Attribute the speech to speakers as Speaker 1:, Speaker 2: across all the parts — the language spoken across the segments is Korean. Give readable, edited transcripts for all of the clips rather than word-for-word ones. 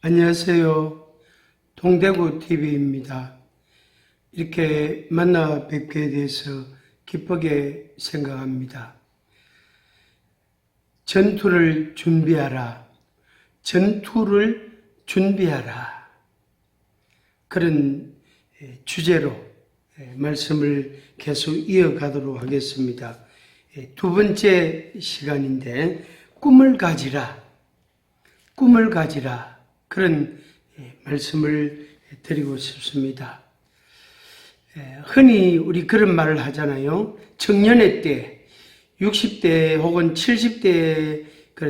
Speaker 1: 안녕하세요. 동대구 TV입니다. 이렇게 만나 뵙게 돼서 기쁘게 생각합니다. 전투를 준비하라. 전투를 준비하라. 그런 주제로 말씀을 계속 이어가도록 하겠습니다. 두 번째 시간인데 꿈을 가지라. 꿈을 가지라. 그런 말씀을 드리고 싶습니다. 흔히 우리 그런 말을 하잖아요. 청년의 때, 60대 혹은 70대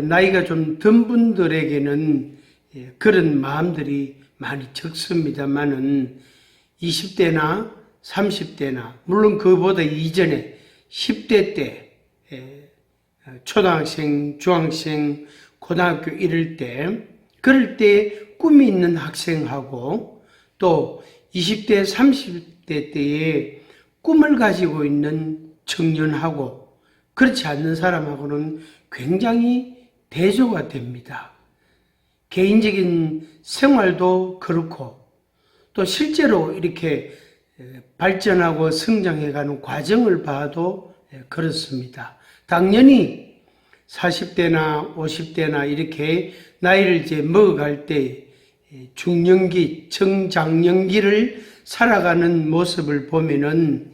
Speaker 1: 나이가 좀 든 분들에게는 그런 마음들이 많이 적습니다만은 20대나 30대나 물론 그보다 이전에 10대 때 초등학생, 중학생, 고등학교 이럴 때 그럴 때 꿈이 있는 학생하고 또 20대, 30대 때에 꿈을 가지고 있는 청년하고 그렇지 않는 사람하고는 굉장히 대조가 됩니다. 개인적인 생활도 그렇고 또 실제로 이렇게 발전하고 성장해가는 과정을 봐도 그렇습니다. 당연히 40대나 50대나 이렇게 나이를 이제 먹어갈 때 중년기, 청장년기를 살아가는 모습을 보면은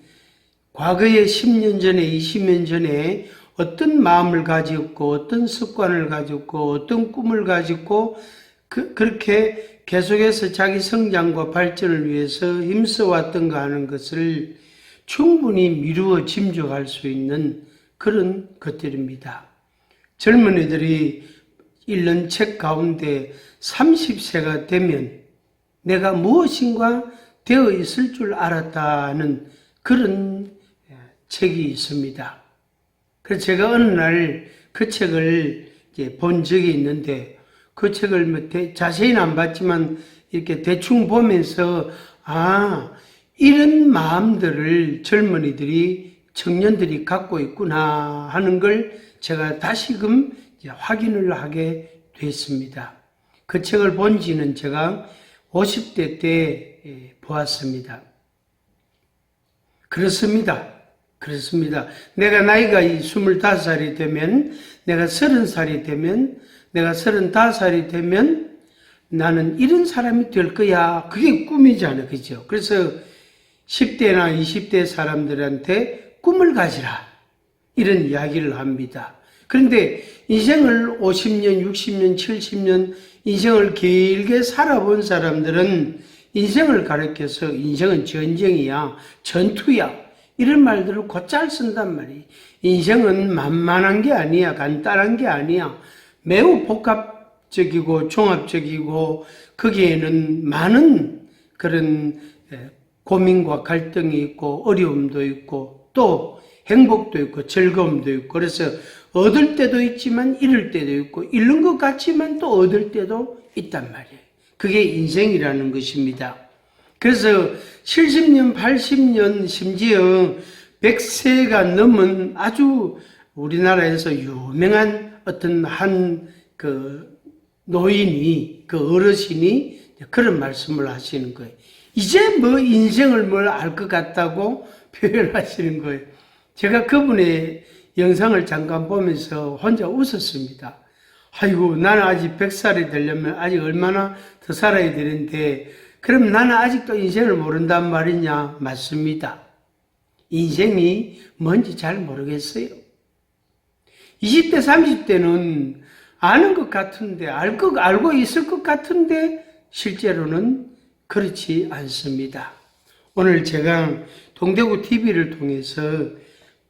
Speaker 1: 과거에 10년 전에, 20년 전에 어떤 마음을 가지고 어떤 습관을 가지고 어떤 꿈을 가지고 그렇게 계속해서 자기 성장과 발전을 위해서 힘써왔던가 하는 것을 충분히 미루어 짐작할 수 있는 그런 것들입니다. 젊은이들이 읽는 책 가운데 30세가 되면 내가 무엇인가 되어 있을 줄 알았다는 그런 책이 있습니다. 그래서 제가 어느 날 그 책을 이제 본 적이 있는데 그 책을 자세히는 안 봤지만 이렇게 대충 보면서 이런 마음들을 젊은이들이 청년들이 갖고 있구나 하는 걸 제가 다시금 확인을 하게 됐습니다. 그 책을 본 지는 제가 50대 때 보았습니다. 그렇습니다. 내가 나이가 25살이 되면, 내가 30살이 되면, 내가 35살이 되면 나는 이런 사람이 될 거야. 그게 꿈이잖아요. 그죠? 그래서 10대나 20대 사람들한테 꿈을 가지라. 이런 이야기를 합니다. 그런데 인생을 50년, 60년, 70년 인생을 길게 살아본 사람들은 인생을 가르쳐서 인생은 전쟁이야, 전투야 이런 말들을 곧잘 쓴단 말이에요. 인생은 만만한 게 아니야, 간단한 게 아니야. 매우 복합적이고 종합적이고 거기에는 많은 그런 고민과 갈등이 있고 어려움도 있고 또 행복도 있고 즐거움도 있고 그래서 얻을 때도 있지만 잃을 때도 있고 잃는 것 같지만 또 얻을 때도 있단 말이에요. 그게 인생이라는 것입니다. 그래서 70년, 80년 심지어 100세가 넘은 아주 우리나라에서 유명한 어떤 한 노인이 어르신이 그런 말씀을 하시는 거예요. 이제 인생을 알 것 같다고 표현하시는 거예요. 제가 그분의 영상을 잠깐 보면서 혼자 웃었습니다. 아이고, 나는 아직 100살이 되려면 아직 얼마나 더 살아야 되는데, 그럼 나는 아직도 인생을 모른단 말이냐? 맞습니다. 인생이 뭔지 잘 모르겠어요. 20대, 30대는 아는 것 같은데, 알고 있을 것 같은데, 실제로는 그렇지 않습니다. 오늘 제가 동대구 TV를 통해서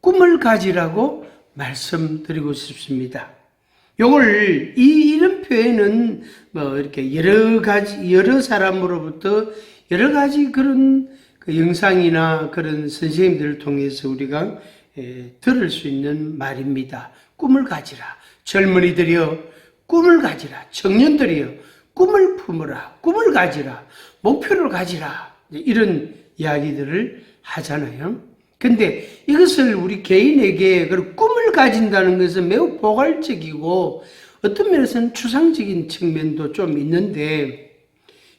Speaker 1: 꿈을 가지라고 말씀드리고 싶습니다. 요걸, 이런 표현은 이렇게 여러 사람으로부터 여러 가지 그런 영상이나 그런 선생님들을 통해서 우리가 들을 수 있는 말입니다. 꿈을 가지라. 젊은이들이여, 꿈을 가지라. 청년들이여, 꿈을 품으라. 꿈을 가지라. 목표를 가지라. 이런 이야기들을 하잖아요. 근데 이것을 우리 개인에게 꿈을 가진다는 것은 매우 포괄적이고 어떤 면에서는 추상적인 측면도 좀 있는데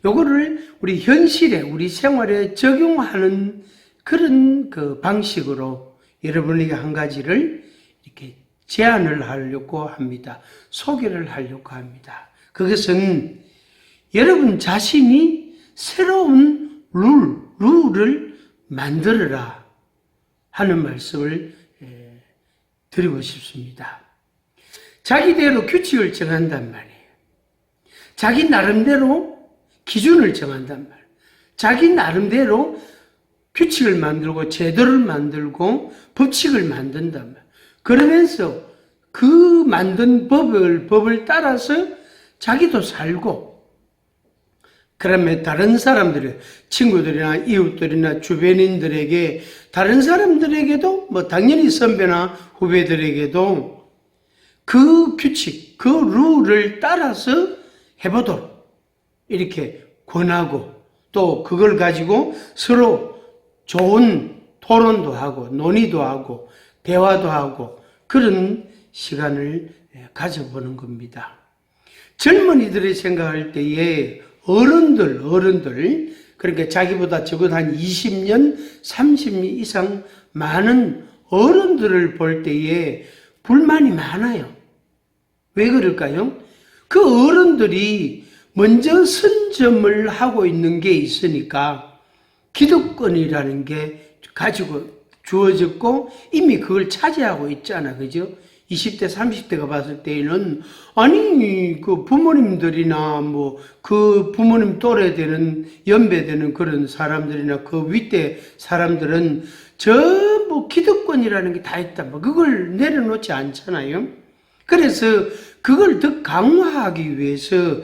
Speaker 1: 요거를 우리 현실에 우리 생활에 적용하는 그런 그 방식으로 여러분에게 한 가지를 이렇게 제안을 하려고 합니다. 소개를 하려고 합니다. 그것은 여러분 자신이 새로운 룰을 만들어라 하는 말씀을 드리고 싶습니다. 자기대로 규칙을 정한단 말이에요. 자기 나름대로 기준을 정한단 말이에요. 자기 나름대로 규칙을 만들고 제도를 만들고 법칙을 만든단 말이에요. 그러면서 그 만든 법을 따라서 자기도 살고, 그러면 다른 사람들, 친구들이나 이웃들이나 주변인들에게, 다른 사람들에게도, 뭐 당연히 선배나 후배들에게도 그 규칙, 그 룰을 따라서 해보도록 이렇게 권하고, 또 그걸 가지고 서로 좋은 토론도 하고, 논의도 하고, 대화도 하고, 그런 시간을 가져보는 겁니다. 젊은이들이 생각할 때에 어른들, 그러니까 자기보다 적어도 한 20년, 30년 이상 많은 어른들을 볼 때에 불만이 많아요. 왜 그럴까요? 그 어른들이 먼저 선점을 하고 있는 게 있으니까 기득권이라는 게 가지고 주어졌고 이미 그걸 차지하고 있잖아. 그죠? 20대, 30대가 봤을 때에는 아니 그 부모님들이나 뭐 그 부모님 또래 되는 연배 되는 그런 사람들이나 그 윗대 사람들은 저 뭐 기득권이라는 게 다 있다. 뭐 그걸 내려놓지 않잖아요. 그래서 그걸 더 강화하기 위해서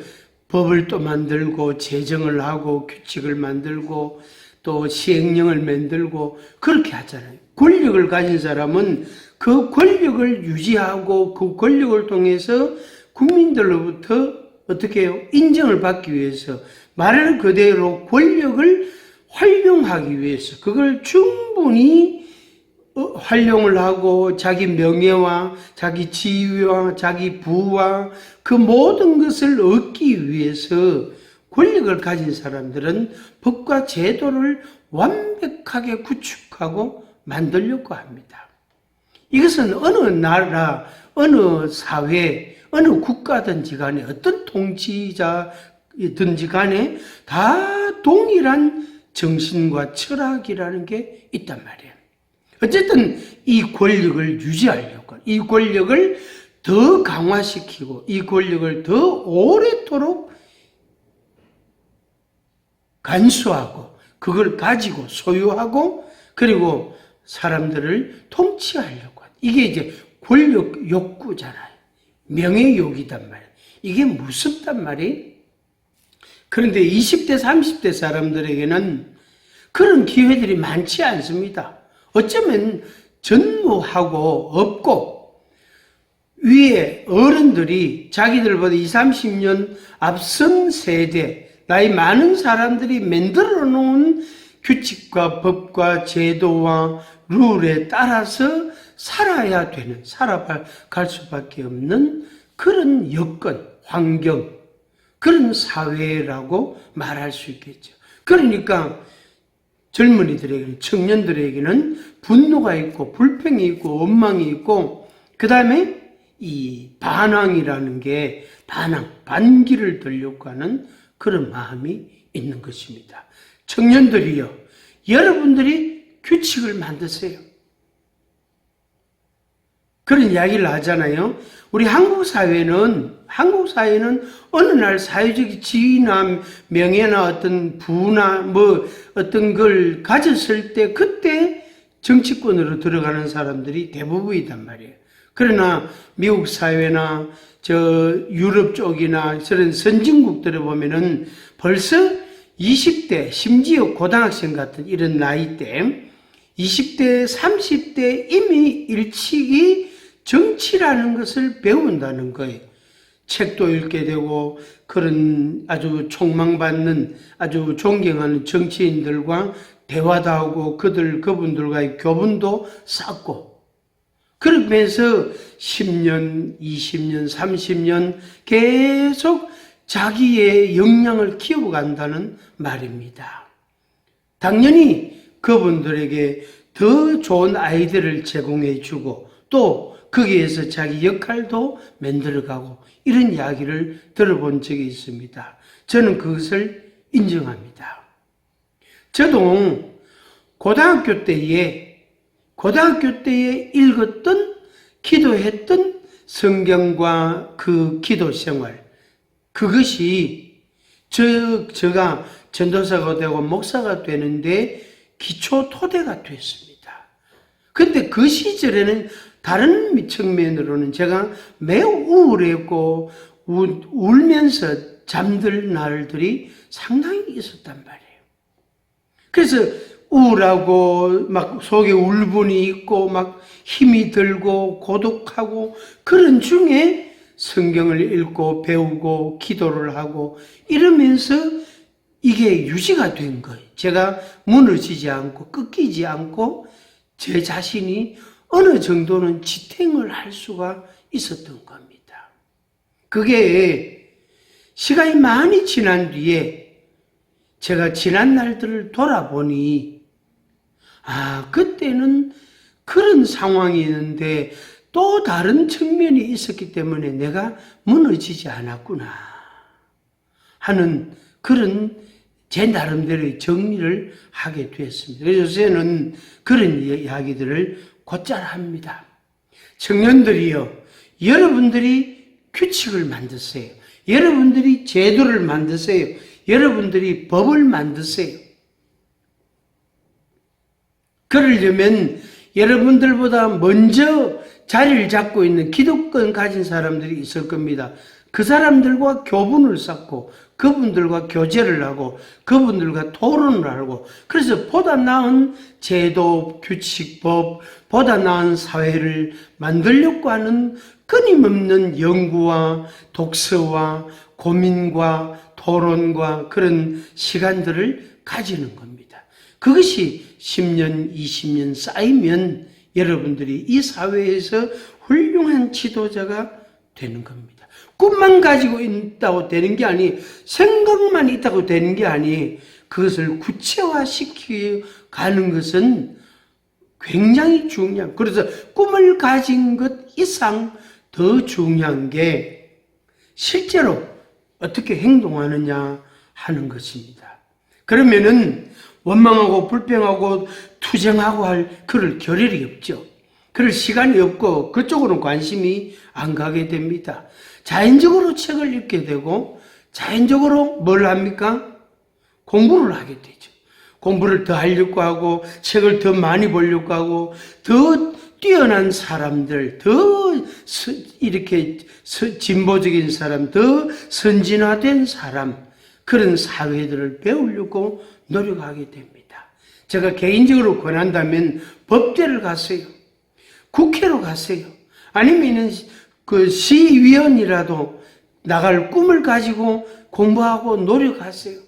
Speaker 1: 법을 또 만들고 제정을 하고 규칙을 만들고 또 시행령을 만들고 그렇게 하잖아요. 권력을 가진 사람은 그 권력을 유지하고 그 권력을 통해서 국민들로부터 어떻게 해요? 인정을 받기 위해서 말 그대로 권력을 활용하기 위해서 그걸 충분히 활용을 하고 자기 명예와 자기 지위와 자기 부와 그 모든 것을 얻기 위해서 권력을 가진 사람들은 법과 제도를 완벽하게 구축하고 만들려고 합니다. 이것은 어느 나라, 어느 사회, 어느 국가든지 간에 어떤 통치자든지 간에 다 동일한 정신과 철학이라는 게 있단 말이에요. 어쨌든 이 권력을 유지하려고, 이 권력을 더 강화시키고 이 권력을 더 오래도록 간수하고 그걸 가지고 소유하고 그리고 사람들을 통치하려고 하는 이게 이제 권력 욕구잖아요. 명예욕이단 말이에요. 이게 무섭단 말이에요. 그런데 20대, 30대 사람들에게는 그런 기회들이 많지 않습니다. 어쩌면 전무하고 없고 위에 어른들이 자기들보다 20, 30년 앞선 세대, 나이 많은 사람들이 만들어 놓은 규칙과 법과 제도와 룰에 따라서 살아야 되는, 살아갈 수밖에 없는 그런 여건, 환경, 그런 사회라고 말할 수 있겠죠. 그러니까 젊은이들에게는, 청년들에게는 분노가 있고 불평이 있고 원망이 있고 그 다음에 이 반항이라는 게 반기를 들려고 하는 그런 마음이 있는 것입니다. 청년들이요, 여러분들이 규칙을 만드세요. 그런 이야기를 하잖아요. 우리 한국 사회는 어느 날 사회적 지위나 명예나 어떤 부나 뭐 어떤 걸 가졌을 때 그때 정치권으로 들어가는 사람들이 대부분이단 말이에요. 그러나 미국 사회나 유럽 쪽이나 저런 선진국들을 보면은 벌써 20대, 심지어 고등학생 같은 이런 나이 때 20대, 30대 이미 일찍이 정치라는 것을 배운다는 거예요. 책도 읽게 되고 그런 아주 촉망받는 아주 존경하는 정치인들과 대화도 하고 그분들과의 교분도 쌓고 그러면서 10년, 20년, 30년 계속 자기의 역량을 키워간다는 말입니다. 당연히 그분들에게 더 좋은 아이디어를 제공해 주고 또 거기에서 자기 역할도 만들어가고 이런 이야기를 들어본 적이 있습니다. 저는 그것을 인정합니다. 저도 고등학교 때에 읽었던 기도했던 성경과 그 기도 생활 그것이 제가 전도사가 되고 목사가 되는데 기초 토대가 됐습니다. 근데 그 시절에는 다른 측면으로는 제가 매우 우울했고 울면서 잠들 날들이 상당히 있었단 말이에요. 그래서 우울하고 막 속에 울분이 있고 막 힘이 들고 고독하고 그런 중에 성경을 읽고 배우고 기도를 하고 이러면서 이게 유지가 된 거예요. 제가 무너지지 않고 꺾이지 않고 제 자신이 어느 정도는 지탱을 할 수가 있었던 겁니다. 그게 시간이 많이 지난 뒤에 제가 지난 날들을 돌아보니 그때는 그런 상황이었는데 또 다른 측면이 있었기 때문에 내가 무너지지 않았구나 하는 그런 제 나름대로의 정리를 하게 되었습니다. 그래서 요새는 그런 이야기들을 곧잘 합니다. 청년들이요, 여러분들이 규칙을 만드세요. 여러분들이 제도를 만드세요. 여러분들이 법을 만드세요. 그러려면 여러분들보다 먼저 자리를 잡고 있는 기득권 가진 사람들이 있을 겁니다. 그 사람들과 교분을 쌓고 그분들과 교제를 하고 그분들과 토론을 하고 그래서 보다 나은 제도, 규칙, 법, 보다 나은 사회를 만들려고 하는 끊임없는 연구와 독서와 고민과 토론과 그런 시간들을 가지는 겁니다. 그것이 10년, 20년 쌓이면 여러분들이 이 사회에서 훌륭한 지도자가 되는 겁니다. 꿈만 가지고 있다고 되는 게 아니, 생각만 있다고 되는 게 아니, 그것을 구체화시켜 가는 것은 굉장히 중요한, 그래서 꿈을 가진 것 이상 더 중요한 게 실제로 어떻게 행동하느냐 하는 것입니다. 그러면은 원망하고 불평하고 투정하고 할 그럴 겨를이 없죠. 그럴 시간이 없고 그쪽으로 관심이 안 가게 됩니다. 자연적으로 책을 읽게 되고 자연적으로 뭘 합니까? 공부를 하게 되죠. 공부를 더 하려고 하고 책을 더 많이 보려고 하고 더 뛰어난 사람들, 더 이렇게 진보적인 사람, 더 선진화된 사람, 그런 사회들을 배우려고 노력하게 됩니다. 제가 개인적으로 권한다면 법대를 가세요. 국회로 가세요. 아니면 그 시의원이라도 나갈 꿈을 가지고 공부하고 노력하세요.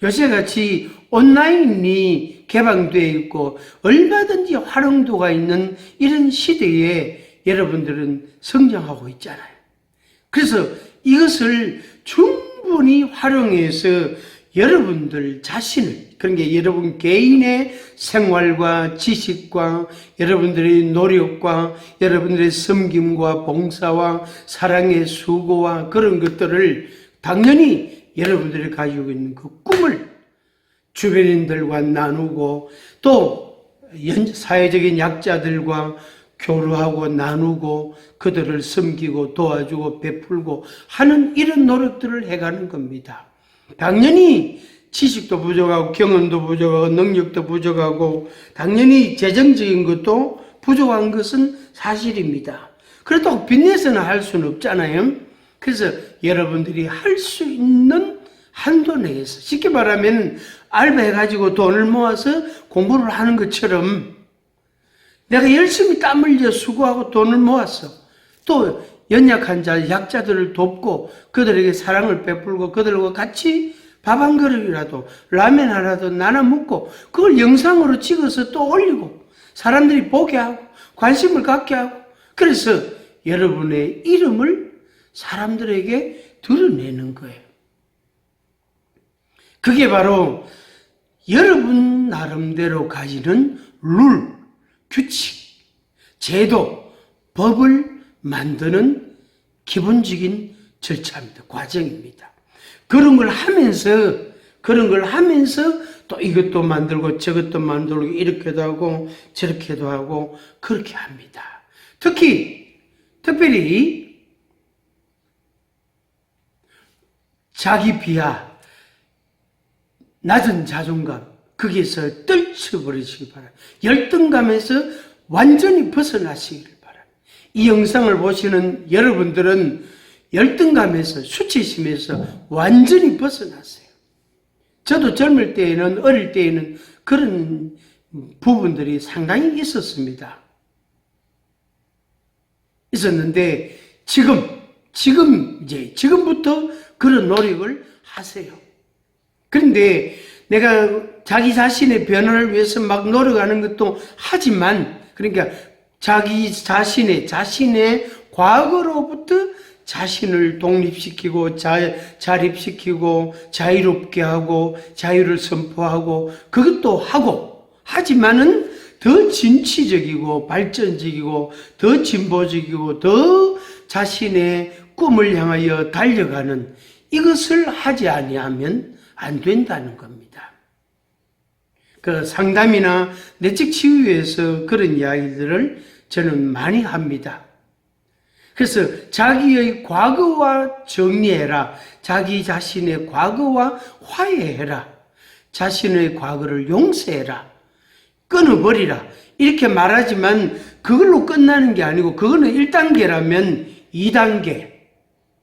Speaker 1: 요새같이 온라인이 개방되어 있고 얼마든지 활용도가 있는 이런 시대에 여러분들은 성장하고 있잖아요. 그래서 이것을 충분히 활용해서 여러분들 자신을, 그러니까 여러분 개인의 생활과 지식과 여러분들의 노력과 여러분들의 섬김과 봉사와 사랑의 수고와 그런 것들을 당연히 여러분들이 가지고 있는 그 꿈을 주변인들과 나누고 또 사회적인 약자들과 교류하고 나누고 그들을 섬기고 도와주고 베풀고 하는 이런 노력들을 해가는 겁니다. 당연히 지식도 부족하고 경험도 부족하고 능력도 부족하고 당연히 재정적인 것도 부족한 것은 사실입니다. 그렇다고 빚내서는 할 수는 없잖아요. 그래서 여러분들이 할 수 있는 한도 내에서 쉽게 말하면 알바해가지고 돈을 모아서 공부를 하는 것처럼 내가 열심히 땀 흘려 수고하고 돈을 모았어. 또 연약한 자, 약자들을 돕고 그들에게 사랑을 베풀고 그들과 같이 밥 한 그릇이라도 라면 하나도 나눠 먹고 그걸 영상으로 찍어서 또 올리고 사람들이 보게 하고 관심을 갖게 하고, 그래서 여러분의 이름을 사람들에게 드러내는 거예요. 그게 바로 여러분 나름대로 가지는 룰, 규칙, 제도, 법을 만드는 기본적인 절차입니다. 과정입니다. 그런 걸 하면서 또 이것도 만들고 저것도 만들고 이렇게도 하고 저렇게도 하고 그렇게 합니다. 특별히 자기 비하, 낮은 자존감, 거기에서 떨쳐버리시기 바랍니다. 열등감에서 완전히 벗어나시기를 바랍니다. 이 영상을 보시는 여러분들은 열등감에서, 수치심에서 완전히 벗어났어요. 저도 젊을 때에는, 어릴 때에는 그런 부분들이 상당히 있었는데, 지금부터 그런 노력을 하세요. 그런데 내가 자기 자신의 변화를 위해서 막 노력하는 것도 하지만, 그러니까 자기 자신의 과거로부터 자신을 독립시키고 자립시키고 자유롭게 하고 자유를 선포하고 그것도 하고, 하지만은 더 진취적이고 발전적이고 더 진보적이고 더 자신의 꿈을 향하여 달려가는 이것을 하지 아니하면 안 된다는 겁니다. 그 상담이나 내적 치유에서 그런 이야기들을 저는 많이 합니다. 그래서 자기의 과거와 정리해라. 자기 자신의 과거와 화해해라. 자신의 과거를 용서해라. 끊어버리라. 이렇게 말하지만 그걸로 끝나는 게 아니고, 그거는 1단계라면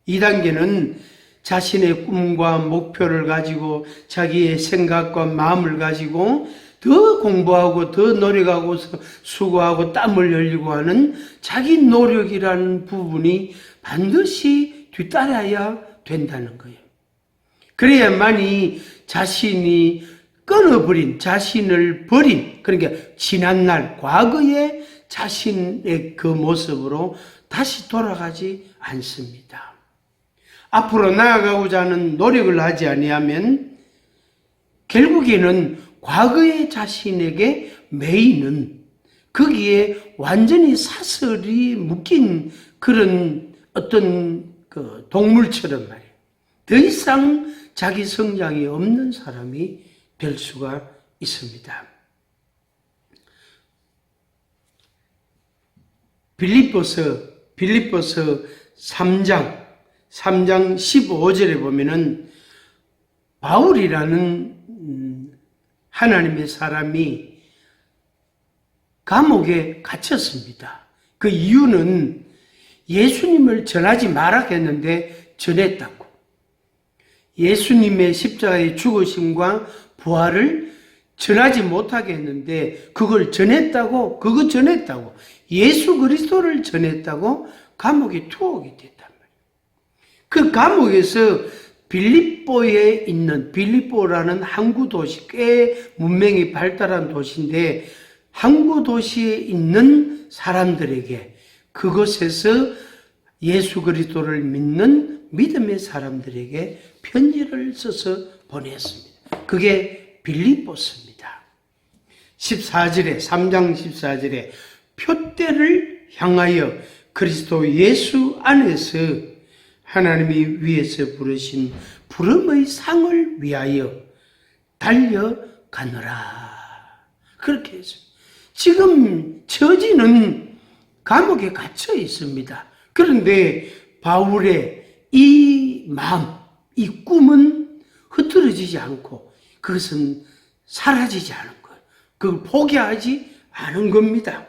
Speaker 1: 2단계는 자신의 꿈과 목표를 가지고 자기의 생각과 마음을 가지고 더 공부하고 더 노력하고 수고하고 땀을 흘리고 하는 자기 노력이라는 부분이 반드시 뒤따라야 된다는 거예요. 그래야만이 자신이 끊어버린, 자신을 버린, 그러니까 지난날 과거의 자신의 그 모습으로 다시 돌아가지 않습니다. 앞으로 나아가고자 하는 노력을 하지 아니하면 결국에는 과거의 자신에게 매이는, 거기에 완전히 사슬이 묶인 그런 어떤 그 동물처럼 말이에요. 더 이상 자기 성장이 없는 사람이 될 수가 있습니다. 빌립보서 3장 15절에 보면은 바울이라는 하나님의 사람이 감옥에 갇혔습니다. 그 이유는 예수님을 전하지 마라 했는데 전했다고. 예수님의 십자가의 죽으심과 부활을 전하지 못하게 했는데 그거 전했다고. 예수 그리스도를 전했다고 감옥에 투옥이 됐단 말이에요. 그 감옥에서 빌립보에 있는, 빌립보라는 항구 도시, 꽤 문명이 발달한 도시인데, 항구 도시에 있는 사람들에게, 그곳에서 예수 그리스도를 믿는 믿음의 사람들에게 편지를 써서 보냈습니다. 그게 빌립보서입니다. 3장 14절에 표대를 향하여 그리스도 예수 안에서 하나님이 위에서 부르신 부름의 상을 위하여 달려가노라. 그렇게 했습니다. 지금 처지는 감옥에 갇혀 있습니다. 그런데 바울의 이 마음, 이 꿈은 흐트러지지 않고 그것은 사라지지 않은 거예요. 그걸 포기하지 않은 겁니다.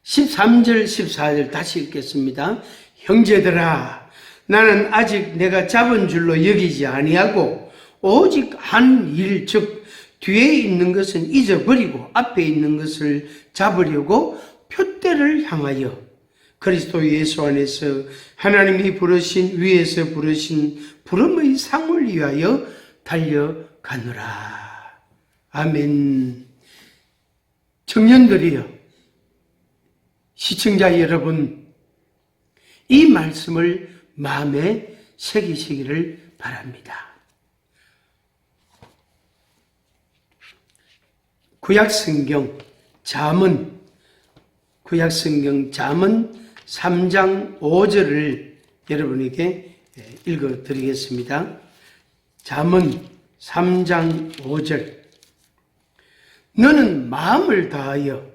Speaker 1: 13절, 14절 다시 읽겠습니다. 형제들아, 나는 아직 내가 잡은 줄로 여기지 아니하고 오직 한 일, 즉 뒤에 있는 것은 잊어버리고 앞에 있는 것을 잡으려고 표대를 향하여 그리스도 예수 안에서 하나님이 위에서 부르신 부름의 상을 위하여 달려가노라. 아멘. 청년들이여, 시청자 여러분, 이 말씀을 마음에 새기시기를 바랍니다. 구약성경 잠언 3장 5절을 여러분에게 읽어드리겠습니다. 잠언 3장 5절. 너는 마음을 다하여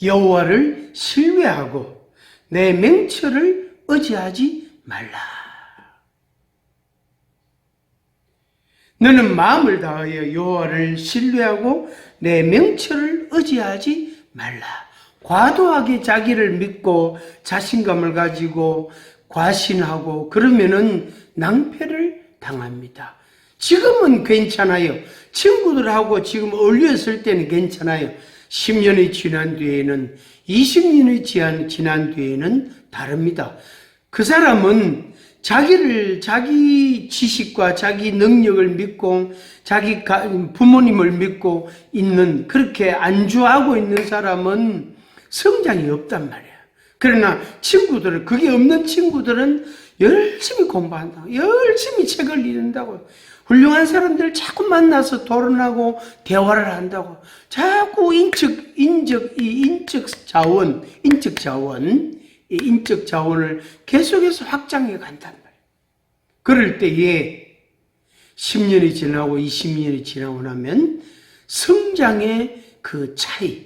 Speaker 1: 여호와를 신뢰하고 내 명철을 의지하지 말라. 너는 마음을 다하여 여호와를 신뢰하고 내 명철을 의지하지 말라. 과도하게 자기를 믿고 자신감을 가지고 과신하고 그러면은 낭패를 당합니다. 지금은 괜찮아요. 친구들하고 지금 어울렸을 때는 괜찮아요. 10년이 지난 뒤에는, 20년이 지난 뒤에는 다릅니다. 그 사람은 자기 지식과 자기 능력을 믿고 자기 부모님을 믿고 있는, 그렇게 안주하고 있는 사람은 성장이 없단 말이야. 그러나 친구들은, 그게 없는 친구들은 열심히 공부한다고, 열심히 책을 읽는다고, 훌륭한 사람들을 자꾸 만나서 토론하고 대화를 한다고, 자꾸 인적 자원을 계속해서 확장해 간단 말이에요. 그럴 때에 10년이 지나고 20년이 지나고 나면 성장의 그 차이,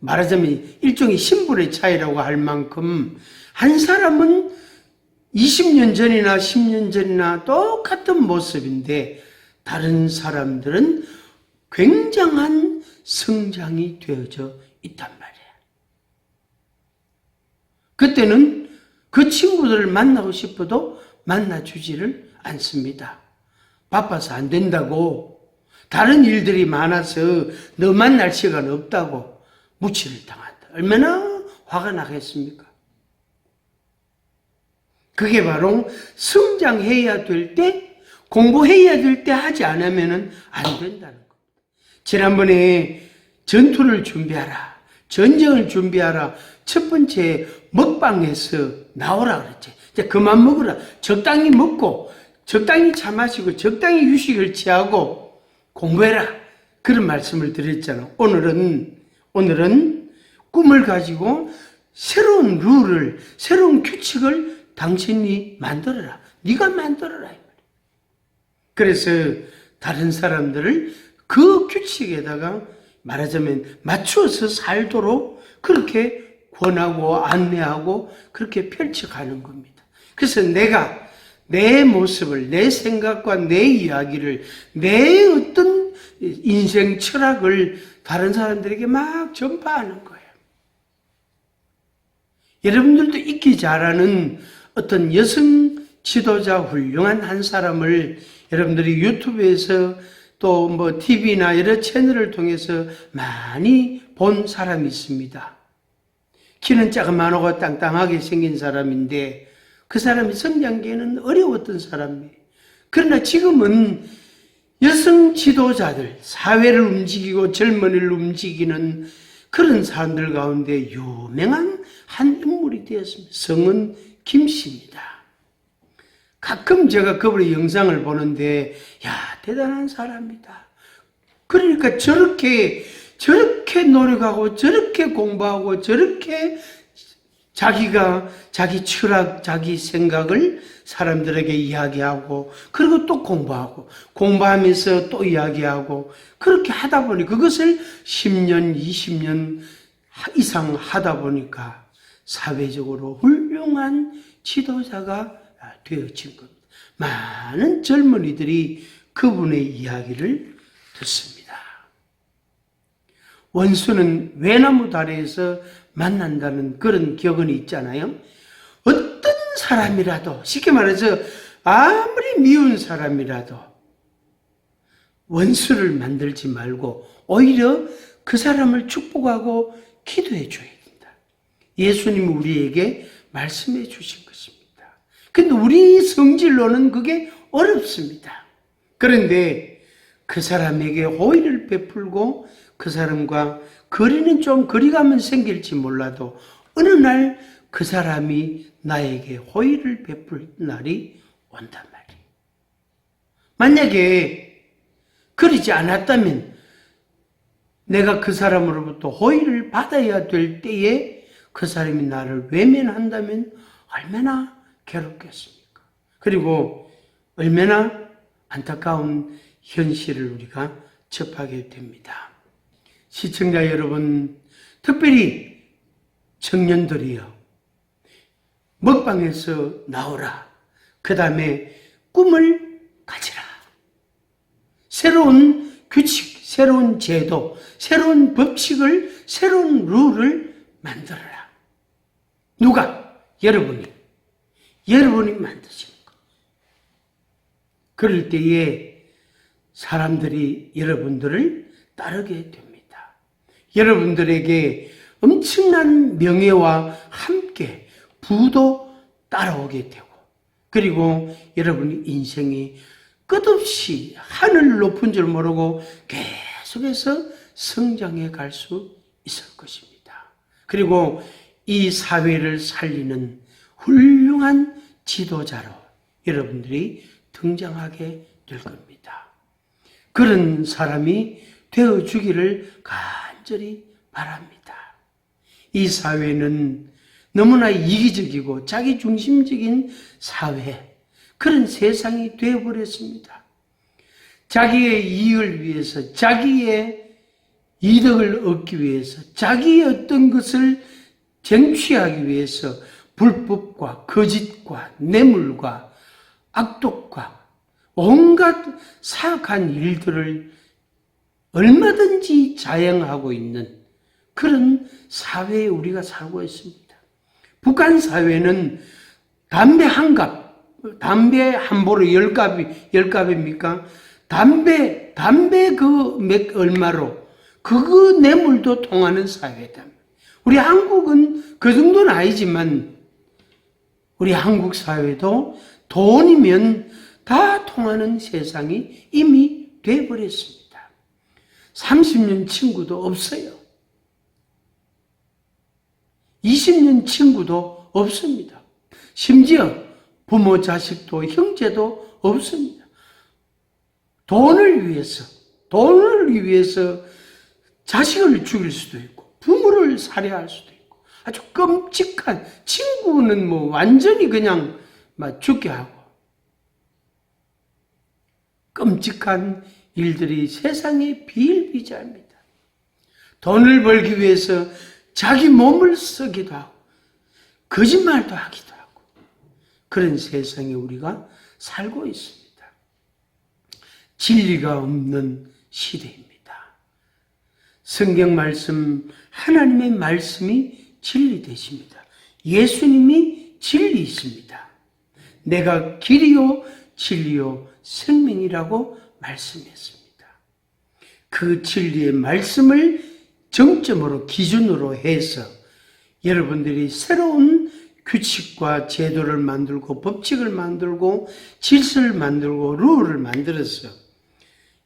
Speaker 1: 말하자면 일종의 신분의 차이라고 할 만큼, 한 사람은 20년 전이나 10년 전이나 똑같은 모습인데 다른 사람들은 굉장한 성장이 되어져 있단 말이에요. 그때는 그 친구들을 만나고 싶어도 만나주지를 않습니다. 바빠서 안 된다고, 다른 일들이 많아서 너 만날 시간 없다고 무치를 당한다. 얼마나 화가 나겠습니까? 그게 바로 성장해야 될 때, 공부해야 될 때 하지 않으면 안 된다는 겁니다. 지난번에 전투를 준비하라, 전쟁을 준비하라, 첫 번째 먹방에서 나오라 그랬지. 이제 그만 먹으라. 적당히 먹고, 적당히 차 마시고, 적당히 휴식을 취하고 공부해라. 그런 말씀을 드렸잖아. 오늘은 꿈을 가지고 새로운 룰을, 새로운 규칙을 당신이 만들어라. 네가 만들어라. 그래서 다른 사람들을 그 규칙에다가 말하자면 맞추어서 살도록 그렇게 권하고 안내하고 그렇게 펼쳐가는 겁니다. 그래서 내가 내 모습을, 내 생각과 내 이야기를, 내 어떤 인생 철학을 다른 사람들에게 막 전파하는 거예요. 여러분들도 익히 잘하는 어떤 여성 지도자, 훌륭한 한 사람을 여러분들이 유튜브에서 또 뭐 TV나 여러 채널을 통해서 많이 본 사람이 있습니다. 키는 자그마하고 땅땅하게 생긴 사람인데 그 사람이 성장기에는 어려웠던 사람이에요. 그러나 지금은 여성 지도자들, 사회를 움직이고 젊은이를 움직이는 그런 사람들 가운데 유명한 한 인물이 되었습니다. 성은 김 씨입니다. 가끔 제가 그분의 영상을 보는데, 야, 대단한 사람이다. 그러니까 저렇게 노력하고, 저렇게 공부하고, 저렇게 자기 철학, 자기 생각을 사람들에게 이야기하고, 그리고 또 공부하면서 또 이야기하고, 그렇게 하다 보니, 그것을 10년, 20년 이상 하다 보니까 사회적으로 훌륭한 지도자가 되어진 겁니다. 많은 젊은이들이 그분의 이야기를 듣습니다. 원수는 외나무 다리에서 만난다는 그런 격언이 있잖아요. 어떤 사람이라도, 쉽게 말해서 아무리 미운 사람이라도 원수를 만들지 말고 오히려 그 사람을 축복하고 기도해 줘야 된다. 예수님이 우리에게 말씀해 주신 것입니다. 근데 우리 성질로는 그게 어렵습니다. 그런데 그 사람에게 호의를 베풀고 그 사람과 거리는 좀 거리감은 생길지 몰라도 어느 날 그 사람이 나에게 호의를 베풀 날이 온단 말이에요. 만약에 그러지 않았다면 내가 그 사람으로부터 호의를 받아야 될 때에 그 사람이 나를 외면한다면 얼마나 괴롭겠습니까? 그리고 얼마나 안타까운 현실을 우리가 접하게 됩니다. 시청자 여러분, 특별히 청년들이여, 먹방에서 나오라. 그 다음에 꿈을 가지라. 새로운 규칙, 새로운 제도, 새로운 법칙을, 새로운 룰을 만들어라. 누가? 여러분이 만드십니까? 그럴 때에 사람들이 여러분들을 따르게 됩니다. 여러분들에게 엄청난 명예와 함께 부도 따라오게 되고, 그리고 여러분의 인생이 끝없이 하늘 높은 줄 모르고 계속해서 성장해 갈 수 있을 것입니다. 그리고 이 사회를 살리는 훌륭한 지도자로 여러분들이 등장하게 될 겁니다. 그런 사람이 되어주기를 간절히 바랍니다. 이 사회는 너무나 이기적이고 자기중심적인 사회, 그런 세상이 되어버렸습니다. 자기의 이익을 위해서, 자기의 이득을 얻기 위해서, 자기의 어떤 것을 쟁취하기 위해서 불법과 거짓과 뇌물과 악독과 온갖 사악한 일들을 얼마든지 자행하고 있는 그런 사회에 우리가 살고 있습니다. 북한 사회는 담배 한 갑, 담배 한 보로 10갑입니까? 담배 그 얼마로 그 뇌물도 통하는 사회다. 우리 한국은 그 정도는 아니지만 우리 한국 사회도 돈이면 다 통하는 세상이 이미 돼버렸습니다. 30년 친구도 없어요. 20년 친구도 없습니다. 심지어 부모, 자식도, 형제도 없습니다. 돈을 위해서 자식을 죽일 수도 있고, 부모를 살해할 수도 있고, 아주 끔찍한, 친구는 뭐 완전히 그냥 막 죽게 하고, 끔찍한 일들이 세상에 비일비재합니다. 돈을 벌기 위해서 자기 몸을 쓰기도 하고 거짓말도 하기도 하고 그런 세상에 우리가 살고 있습니다. 진리가 없는 시대입니다. 성경 말씀, 하나님의 말씀이 진리 되십니다. 예수님이 진리이십니다. 내가 길이요 진리요 생명이라고 말씀했습니다. 그 진리의 말씀을 정점으로 기준으로 해서 여러분들이 새로운 규칙과 제도를 만들고 법칙을 만들고 질서를 만들고 룰을 만들어서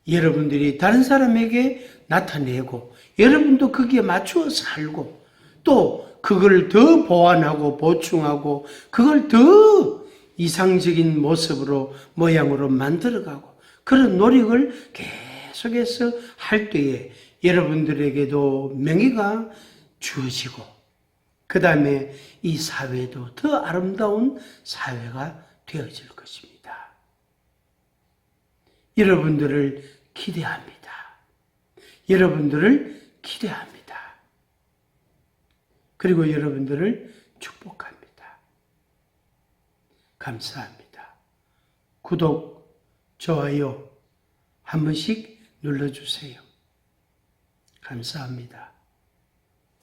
Speaker 1: 여러분들이 다른 사람에게 나타내고 여러분도 거기에 맞추어 살고 또 그걸 더 보완하고 보충하고 그걸 더 이상적인 모습으로 모양으로 만들어가고 그런 노력을 계속해서 할 때에 여러분들에게도 명예가 주어지고 그 다음에 이 사회도 더 아름다운 사회가 되어질 것입니다. 여러분들을 기대합니다. 여러분들을 기대합니다. 그리고 여러분들을 축복합니다. 감사합니다. 구독, 좋아요 한 번씩 눌러주세요. 감사합니다.